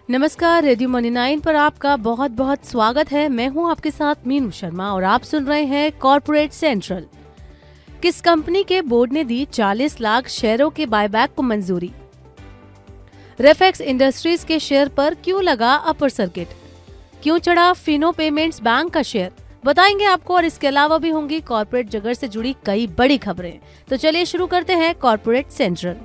नमस्कार, radio money 9 पर आपका बहुत बहुत स्वागत है। मैं हूं आपके साथ मीनू शर्मा और आप सुन रहे हैं कॉर्पोरेट सेंट्रल। किस कंपनी के बोर्ड ने दी 40 लाख शेयरों के बायबैक को मंजूरी? रेफेक्स इंडस्ट्रीज के शेयर पर क्यों लगा अपर सर्किट? क्यों चढ़ा फिनो पेमेंट्स बैंक का शेयर? बताएंगे आपको, और इसके अलावा भी होंगी कॉर्पोरेट जगत से जुड़ी कई बड़ी खबरें। तो चलिए शुरू करते हैं कॉर्पोरेट सेंट्रल।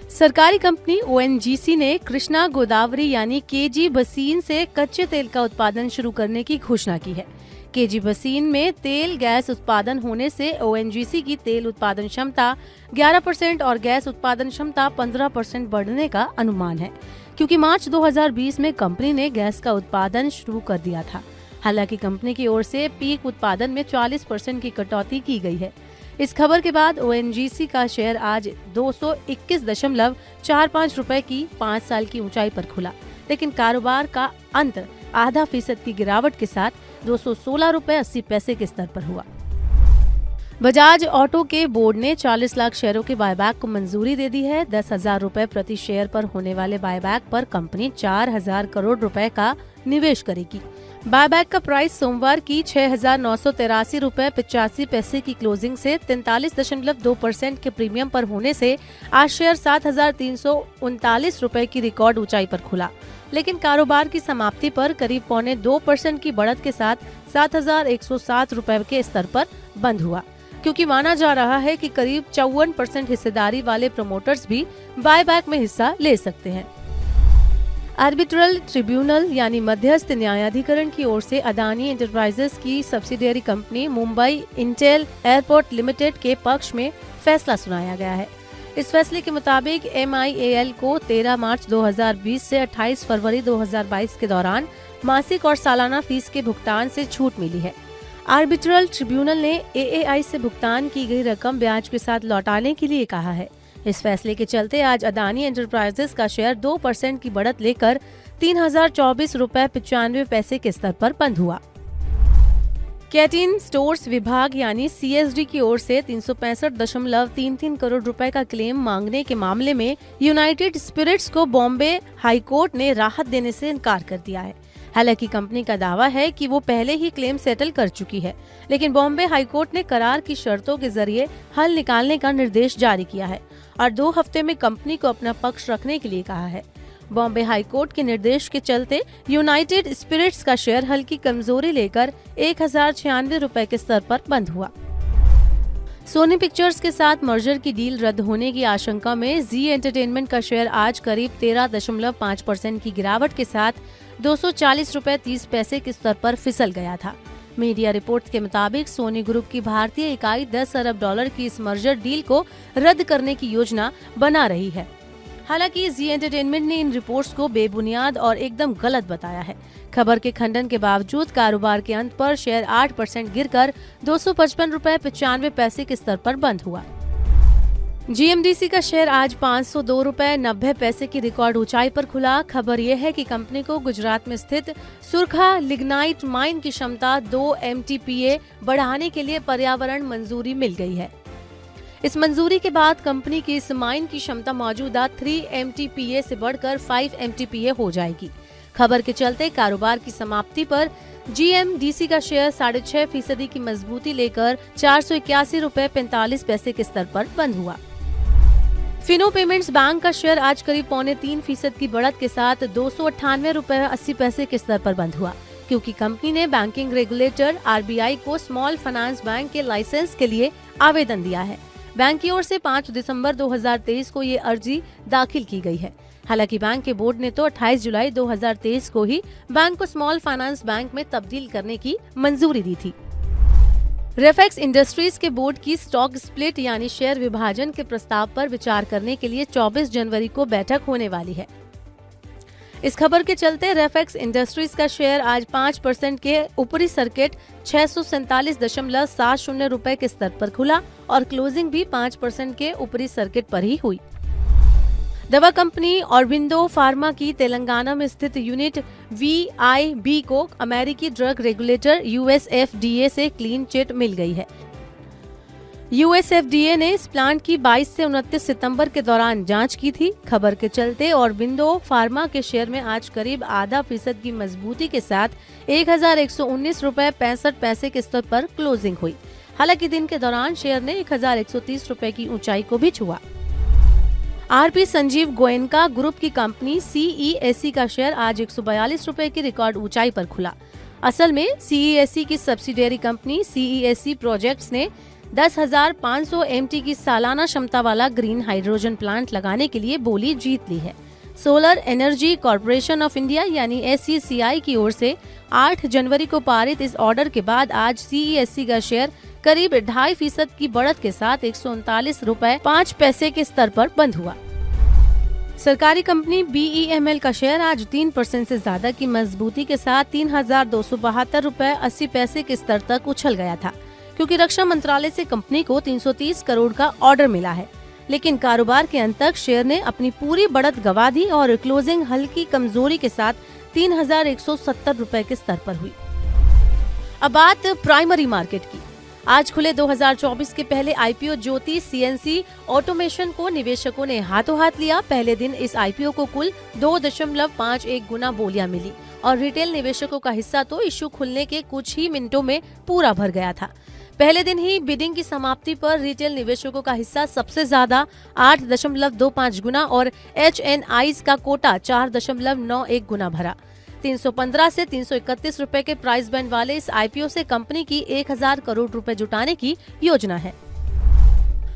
सरकारी कंपनी ONGC ने कृष्णा गोदावरी यानी KG बसीन से कच्चे तेल का उत्पादन शुरू करने की घोषणा की है। KG बसीन में तेल गैस उत्पादन होने से ONGC की तेल उत्पादन क्षमता 11% और गैस उत्पादन क्षमता 15% बढ़ने का अनुमान है, क्योंकि मार्च 2020 में कंपनी ने गैस का उत्पादन शुरू कर दिया था। हालांकि कंपनी की ओर से पीक उत्पादन में 40% की कटौती की गई है। इस खबर के बाद ONGC का शेयर आज 221.45 रुपए की 5 साल की ऊंचाई पर खुला, लेकिन कारोबार का अंत 0.5% की गिरावट के साथ 216 रुपए 80 पैसे के स्तर पर हुआ। बजाज ऑटो के बोर्ड ने 40 लाख शेयरों के बायबैक को मंजूरी दे दी है। 10,000 रुपए प्रति शेयर पर होने वाले बायबैक पर कंपनी 4,000 करोड़ रुपए का निवेश करेगी। बायबैक का प्राइस सोमवार की 6,983 रुपए 85 पैसे की क्लोजिंग से 43.2% के प्रीमियम पर होने से आज शेयर 7,339 रुपए की रिकॉर्ड ऊंचाई पर खुला, लेकिन कारोबार की समाप्ति पर करीब 0.25% की बढ़त के साथ 7,107 रुपए के स्तर पर बंद हुआ, क्योंकि माना जा रहा है कि करीब 54% हिस्सेदारी वाले प्रमोटर्स भी बायबैक में हिस्सा ले सकते हैं। आर्बिट्रल ट्रिब्यूनल यानी मध्यस्थ न्यायाधिकरण की ओर से अदानी एंटरप्राइजेस की subsidiary company Mumbai Intel airport limited के पक्ष में फैसला सुनाया गया है। इस फैसले के मुताबिक MIAL को 13 मार्च 2020 से 28 फरवरी 2022 के दौरान मासिक और सालाना फीस के भुगतान से छूट मिली है। आर्बिट्रल ट्रिब्यूनल ने AAI से भुगतान की गई रकम ब्याज के साथ लौटाने के लिए कहा है। इस फैसले के चलते आज अदानी एंटरप्राइजेस का शेयर 2% की बढ़त लेकर 3,024 रुपए 95 पैसे के स्तर पर बंद हुआ। कैटीन स्टोर्स विभाग यानी CSD की ओर से 365.33 करोड़ रुपए का क्लेम मांगने के मामले में यूनाइटेड स्पिरिट्स को बॉम्बे हाईकोर्ट ने राहत देने से इनकार कर दिया है। हालांकि कंपनी का दावा है कि वो पहले ही क्लेम सेटल कर चुकी है, लेकिन बॉम्बे हाईकोर्ट ने करार की शर्तों के जरिए हल निकालने का निर्देश जारी किया है और 2 हफ्ते में कंपनी को अपना पक्ष रखने के लिए कहा है। बॉम्बे हाईकोर्ट के निर्देश के चलते यूनाइटेड स्पिरिट्स का शेयर हल्की कमजोरी लेकर 1,096 रुपए के स्तर पर बंद हुआ। सोनी पिक्चर्स के साथ मर्जर की डील रद्द होने की आशंका में जी एंटरटेनमेंट का शेयर आज करीब 13.5% की गिरावट के साथ 240 रुपए 30 पैसे के स्तर पर फिसल गया था। मीडिया रिपोर्ट्स के मुताबिक सोनी ग्रुप की भारतीय इकाई 10 अरब डॉलर की इस मर्जर डील को रद्द करने की योजना बना रही है। हालांकि जी एंटरटेनमेंट ने इन रिपोर्ट्स को बेबुनियाद और एकदम गलत बताया है। खबर के खंडन के बावजूद कारोबार के अंत पर शेयर 8% गिरकर 255 रुपए 95 पैसे के स्तर पर बंद हुआ। GMDC का शेयर आज 502 रुपए 90 पैसे की रिकॉर्ड ऊंचाई पर खुला। खबर यह है कि कंपनी को गुजरात में स्थित सुरखा लिग्नाइट माइन की क्षमता 2 MTPA बढ़ाने के लिए पर्यावरण मंजूरी मिल गई है। इस मंजूरी के बाद कंपनी की इस माइन की क्षमता मौजूदा 3 MTPA से बढ़कर 5 MTPA हो जाएगी। खबर के चलते कारोबार की समाप्ति पर GMDC का शेयर 6.5% की मजबूती लेकर 481 रुपए 45 पैसे के स्तर पर बंद हुआ। फिनो पेमेंट्स बैंक का शेयर आज करीब 0.3% की बढ़त के साथ 298 रुपए 80 पैसे के स्तर पर बंद हुआ, क्योंकि कंपनी ने बैंकिंग रेगुलेटर RBI को स्मॉल फाइनेंस बैंक के लाइसेंस के लिए आवेदन दिया है। बैंक की ओर से 5 दिसंबर 2023 को ये अर्जी दाखिल की गई है। हालांकि बैंक के बोर्ड ने तो 28 जुलाई 2023 को ही बैंक को स्मॉल फाइनेंस बैंक में तब्दील करने की मंजूरी दी थी। रेफेक्स इंडस्ट्रीज के बोर्ड की स्टॉक स्प्लिट यानी शेयर विभाजन के प्रस्ताव पर विचार करने के लिए 24 जनवरी को बैठक होने वाली है। इस खबर के चलते रेफेक्स इंडस्ट्रीज का शेयर आज 5% के ऊपरी सर्किट 647.70 रुपए के स्तर पर खुला और क्लोजिंग भी 5% के ऊपरी सर्किट पर ही हुई। दवा कंपनी ऑरबिंदो फार्मा की तेलंगाना में स्थित यूनिट VIB को अमेरिकी ड्रग रेगुलेटर US FDA से क्लीन चिट मिल गई है। USFDA ने इस प्लांट की 22 से 29 सितंबर के दौरान जांच की थी। खबर के चलते ऑरबिंदो फार्मा के शेयर में आज करीब आधा फीसद की मजबूती के साथ 1119 रुपए 65 पैसे के स्तर पर क्लोजिंग हुई। हालांकि दिन के दौरान शेयर ने 1130 रुपए की ऊंचाई को भी छुआ। RP संजीव गोयनका ग्रुप की कंपनी CESC का शेयर आज 142 रुपए की रिकॉर्ड ऊंचाई पर खुला। असल में CESC की सब्सिडियरी कंपनी CESC प्रोजेक्ट्स ने 10,500 MT की सालाना क्षमता वाला ग्रीन हाइड्रोजन प्लांट लगाने के लिए बोली जीत ली है। Solar energy corporation of India यानी SECI की ओर से 8 जनवरी को पारित इस ऑर्डर के बाद आज CESC का शेयर करीब 2.5% की बढ़त के साथ 139 रुपए 5 पैसे के स्तर पर बंद हुआ। सरकारी कंपनी BEML का शेयर आज 3% से ज्यादा की मजबूती के साथ 3,272 रुपए 80 पैसे के स्तर तक उछल गया था, क्योंकि रक्षा मंत्रालय से कंपनी को 330 करोड़ का ऑर्डर मिला है। लेकिन कारोबार के अंत तक शेयर ने अपनी पूरी बढ़त गंवा दी और क्लोजिंग हल्की कमजोरी के साथ 3,170 रुपए के स्तर पर हुई। अब बात प्राइमरी मार्केट की। आज खुले 2024 के पहले IPO ज्योति CNC ऑटोमेशन को निवेशकों ने हाथों हाथ लिया। पहले दिन इस IPO को कुल 2.51 गुना बोलियां मिली और रिटेल निवेशकों का हिस्सा तो इश्यू खुलने के कुछ ही मिनटों में पूरा भर गया था। पहले दिन ही बिडिंग की समाप्ति पर रिटेल निवेशकों का हिस्सा सबसे ज्यादा 8.25 गुना और HNIs का कोटा 4.91 गुना भरा। 315 से 331 रुपए के प्राइस बैंड वाले इस IPO से कंपनी की 1,000 करोड़ रुपए जुटाने की योजना है।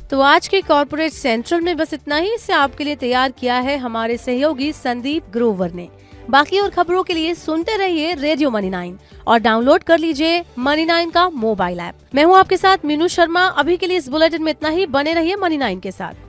तो आज के कॉर्पोरेट सेंट्रल में बस इतना ही। इसे आपके लिए तैयार किया है हमारे सहयोगी संदीप ग्रोवर ने। बाकी और खबरों के लिए सुनते रहिए रेडियो मनी 9 और डाउनलोड कर लीजिए मनी 9 का मोबाइल ऐप। मैं हूँ आपके साथ मीनू शर्मा। अभी के लिए इस बुलेटिन में इतना ही। बने रहिए मनी 9 के साथ।